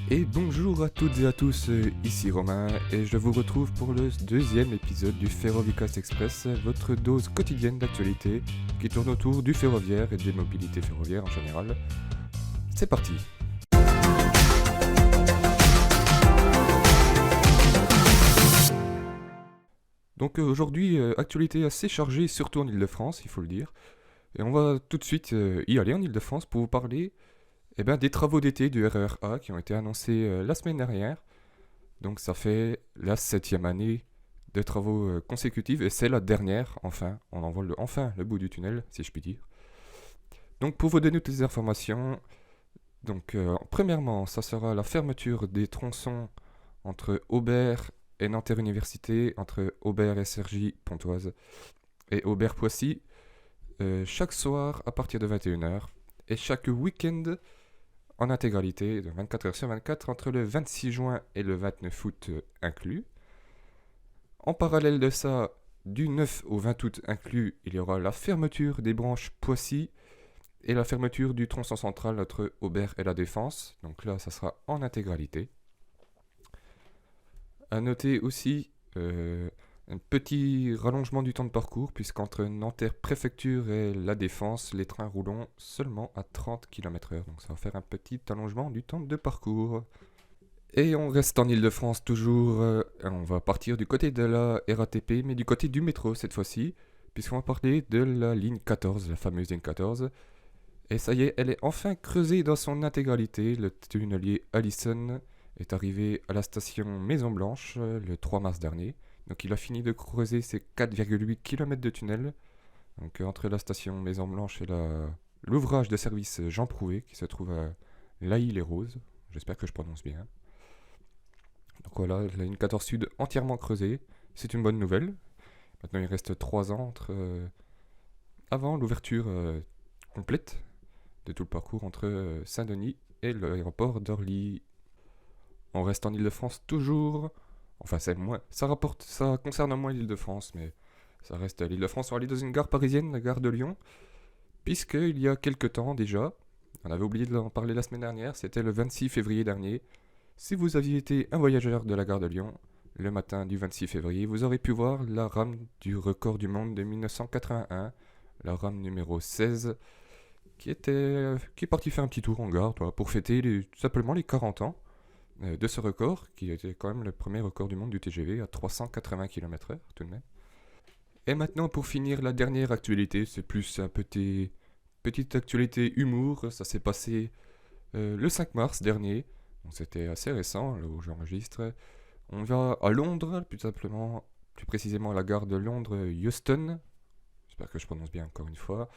Et bonjour à toutes et à tous, ici Romain et je vous retrouve pour le deuxième épisode du Ferrovicast Express, votre dose quotidienne d'actualité qui tourne autour du ferroviaire et des mobilités ferroviaires en général. C'est parti. Donc aujourd'hui, actualité assez chargée, surtout en Ile-de-France, il faut le dire. Et on va tout de suite y aller en Ile-de-France pour vous parler des travaux d'été du RER A qui ont été annoncés la semaine dernière. Donc ça fait la 7e année de travaux consécutifs et c'est la dernière, enfin, on en voit enfin le bout du tunnel, si je puis dire. Donc pour vous donner toutes les informations, premièrement, ça sera la fermeture des tronçons entre Aubert et Nanterre Université, entre Aubert et Cergy Pontoise et Aubert Poissy, chaque soir à partir de 21h et chaque week-end en intégralité, de 24h sur 24, entre le 26 juin et le 29 août inclus. En parallèle de ça, du 9 au 20 août inclus, il y aura la fermeture des branches Poissy et la fermeture du tronçon central entre Aubert et La Défense. Donc là, ça sera en intégralité. A noter aussi un petit rallongement du temps de parcours, puisqu'entre Nanterre Préfecture et La Défense, les trains rouleront seulement à 30 km/h. Donc ça va faire un petit allongement du temps de parcours. Et on reste en Ile-de-France toujours. On va partir du côté de la RATP, mais du côté du métro cette fois-ci, puisqu'on va parler de la ligne 14, la fameuse ligne 14. Et ça y est, elle est enfin creusée dans son intégralité. Le tunnelier Allison est arrivé à la station Maison Blanche le 3 mars dernier. Donc il a fini de creuser ses 4,8 km de tunnel, donc entre la station Maison Blanche et l'ouvrage de service Jean Prouvé qui se trouve à Laï-les-Roses. J'espère que je prononce bien. Donc voilà, la ligne 14 Sud entièrement creusée. C'est une bonne nouvelle. Maintenant il reste 3 ans avant l'ouverture complète de tout le parcours entre Saint-Denis et l'aéroport d'Orly. On reste en Ile-de-France toujours. Enfin, ça concerne moins l'Île-de-France, mais ça reste l'Île-de-France. On va aller dans une gare parisienne, la gare de Lyon, puisqu'il y a quelques temps déjà, on avait oublié d'en parler la semaine dernière, c'était le 26 février dernier. Si vous aviez été un voyageur de la gare de Lyon, le matin du 26 février, vous aurez pu voir la rame du record du monde de 1981, la rame numéro 16, qui est partie faire un petit tour en gare pour fêter tout simplement les 40 ans de ce record, qui était quand même le premier record du monde du TGV à 380 km/h tout de même. Et maintenant, pour finir, la dernière actualité, c'est plus un petite actualité humour. Ça s'est passé le 5 mars dernier, donc c'était assez récent, là où j'enregistre. On va à Londres, plus précisément à la gare de Londres Euston. J'espère que je prononce bien encore une fois.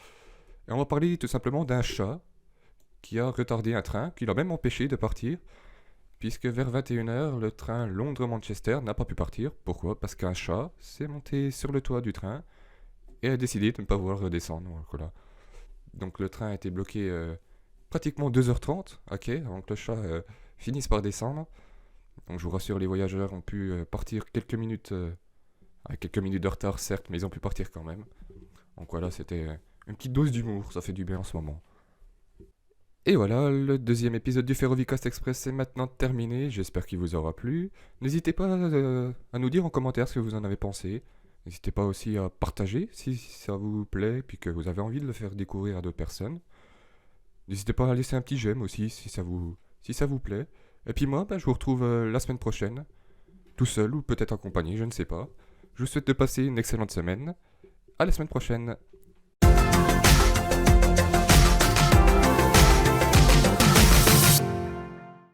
Et on va parler tout simplement d'un chat qui a retardé un train, qui l'a même empêché de partir, puisque vers 21h, le train Londres-Manchester n'a pas pu partir. Pourquoi ? Parce qu'un chat s'est monté sur le toit du train et a décidé de ne pas vouloir redescendre. Voilà. Donc le train a été bloqué pratiquement 2h30 à quai avant que le chat finisse par descendre. Donc je vous rassure, les voyageurs ont pu partir quelques minutes de retard certes, mais ils ont pu partir quand même. Donc voilà, c'était une petite dose d'humour, ça fait du bien en ce moment. Et voilà, le deuxième épisode du Ferrovicast Express est maintenant terminé, j'espère qu'il vous aura plu. N'hésitez pas à nous dire en commentaire ce que vous en avez pensé. N'hésitez pas aussi à partager si ça vous plaît, puis que vous avez envie de le faire découvrir à d'autres personnes. N'hésitez pas à laisser un petit j'aime aussi si ça vous plaît. Et puis moi, je vous retrouve la semaine prochaine, tout seul ou peut-être accompagné, je ne sais pas. Je vous souhaite de passer une excellente semaine. À la semaine prochaine.